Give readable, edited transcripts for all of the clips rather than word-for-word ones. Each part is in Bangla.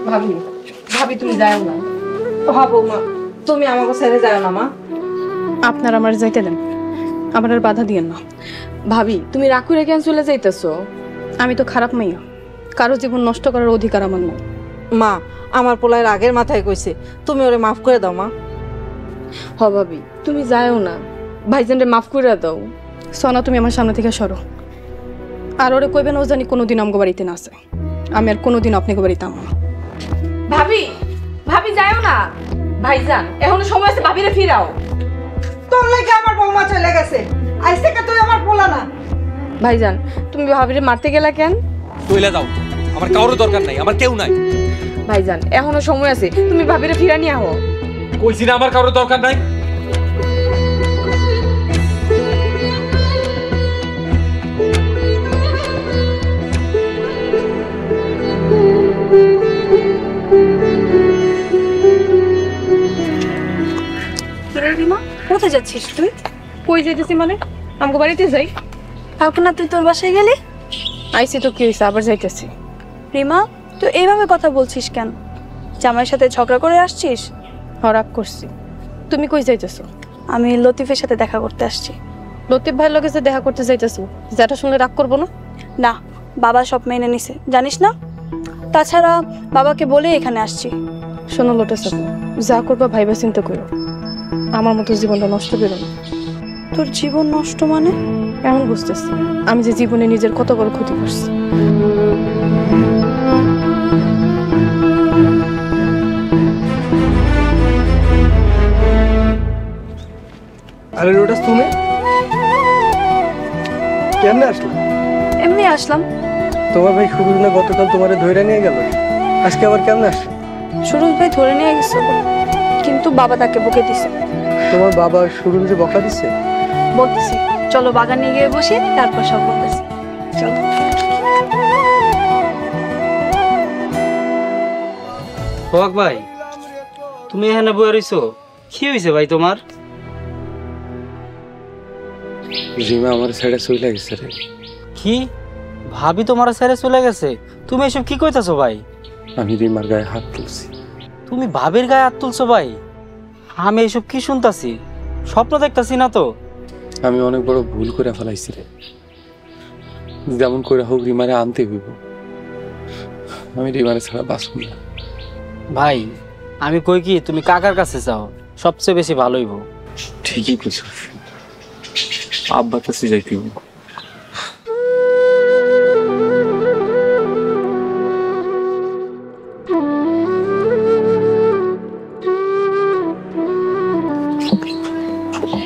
ভাবি ভাবি তুমি যাও না। হ্যাঁ বৌমা, তুমি আমাকে ছেড়ে যাও না মা। আপনার আমার যাইতে দেন, আমার আর বাধা দিয়েন না। ভাবি তুমি রাগ করে কেন চলে যাইতেছো? আমি তো খারাপ মাইয়া, কারো জীবন নষ্ট করার অধিকার আমার না। মা, আমার পোলার আগের মাথায় কইছে, তুমি ওরে মাফ করে দাও মা। হ ভাবি তুমি যাও না, ভাইজানরে মাফ করে দাও। সোনা তুমি আমার সামনে থেকে সরো। আর ওরে কইবেন ও জানি কোনোদিন আমগো বাড়িতে না আসে। আমি আর কোনোদিন আপনাকে বাড়িতে আমো না। ভাবি ভাবি যাও না, ভাইজান এখনো সময় আছে, ভাবিরে ফিরাও। তোর লাগে আমার বৌমা চলে গেছে, আজ থেকে তুই আমার পোলা না। ভাইজান তুমি ভাবিরে মারতে গেলা কেন? চলে যাও, আমার কারোর দরকার নাই, আমার কেউ নাই। ভাইজান এখনো সময় আছে, তুমি ভাবিরে ফিরা নিয়ে আহো। কইছি না আমার কারোর দরকার নাই। রিমা, কোথায় যাচ্ছিস তুই? কই যাইতেছি মানে? আমগো বাড়িতে যাই। এখন না তুই তোর বাসায় গেলি? আইসি তো কি হইছে, আবার যাইতেছি। রিমা, তুই এইভাবে কথা বলছিস কেন? জামাইয়ের সাথে ঝগড়া করে আসছিস? রাগ করছি। তুমি কই যাইতেছো? আমি লতিফের সাথে দেখা করতে আসছি। লতিফ ভাইয়ের লগে যে দেখা করতে যাইতেছো, যেটা শুনলে রাগ করবো না? না, বাবা সব মেনে নিছে, জানিস না? তাছাড়া বাবাকে বলে এখানে আসছি। শোনো লোটে সাপু, যা করবা ভাইবা চিন্তা করো। আমার মতো জীবনটা নষ্ট করো না। তোর জীবন নষ্ট মানে? এমন বুঝতেছি আমি যে জীবনে নিজের কত বড় ক্ষতি করছি। আরে রোটাস, তুমি কেমনে আসলো? এমনি আসলাম। তোমার ভাই সুরুজ না গতকাল তোমারে ধইরা নিয়ে গেল, আজকে আবার কেমনে আসলো? সুরজ ভাই ধরে নিয়ে গেছে, কিন্তু বাবা তাকে বকে দিছে। তোমার বাবা সুরুজে বকা দিচ্ছে? বলতেছি চলো বাগানে গিয়ে বসি, তারপর সব বলতেছি। চলো। সোহাগ ভাই, তুমি এখানে বয়ে রইছো, কি হয়েছে ভাই তোমার? রিমা আমার ছেড়ে চলে গেছে রে। কি ভাবি তোমার ছেড়ে চলে গেছে? তুমি এসব কি কইতাছো ভাই? আমি রিমার গায়ে হাত তুলছি। তুমি ভাবির গায়ে হাত তুলছো ভাই? আমি এসব কি শুনতাছি? স্বপ্ন দেখতাছি না তো? আমি অনেক বড় ভুল করে ফেলাইছি রে। যেমন করে হোক রিমারে আনতে হইব। আমি রিমারে ছাড়া বাঁচব না। ভাই আমি কই কি, তুমি কাকার কাছে যাও, সবচেয়ে বেশি ভালো হইব। ঠিকই কইছো, আব্বার কাছে যাইতে হইব।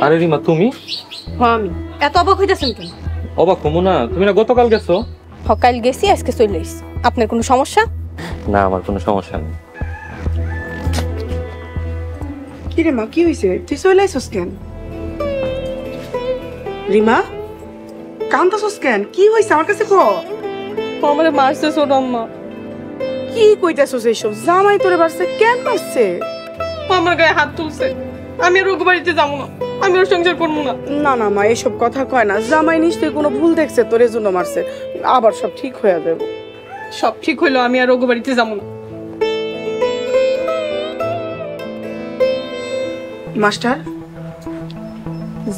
আরে রিমা তুমি? হ্যাঁ আমি। এত অবাক হইতেছেন কেন? অবাক হবো না, তুমি না গতকাল গেছো? সকাল গেছি, আজকে চলে এসছি। আপনার কোনো সমস্যা? না, আমার কোনো সমস্যা নেই। কি রে মা, কি হয়েছে? তুই চলে আইসস কেন? রিমা, কান্দাছস কেন? কি হয়েছে আমার কাছে কো। আমার মারছে ছোট আম্মা। কি কইতাছস এইসব? জামাই তোরে মারছে? কেন মারছে? আমার গায়ে হাত তুলছে। আমি আর ওর বাড়িতে যাবো না, আমি ওর সংসার করবো না। না না মা, এসব কথা কয় না। জামাই নিশ্চয়ই কোনো ভুল দেখছে, তোর এজন্য মারছে। আবার সব ঠিক হয়ে যাবে। সব ঠিক হইলো, আমি আর ওর বাড়িতে যাবো না। মাস্টার,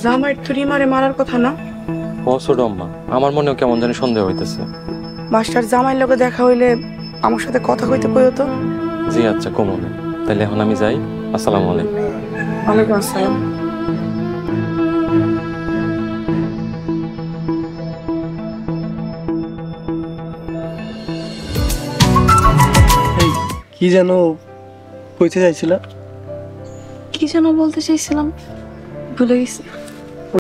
জামাই তো রিমারে মারার কথা না? ও ছোট আম্মা, আমার মনেও কেমন জানি সন্দেহ হইতেছে। মাস্টার, জামাইয়ের লগে দেখা হইলে আমার সাথে কথা কইতে কইও তো। জি আচ্ছা, কমনে। তাহলে এখন আমি যাই। আসসালামু আলাইকুম। ওয়ালাইকুম আসসালাম। কি যেন কইতে চাইছিলা? কি যেন বলতে চাইছিলাম, ভুলে গেছি।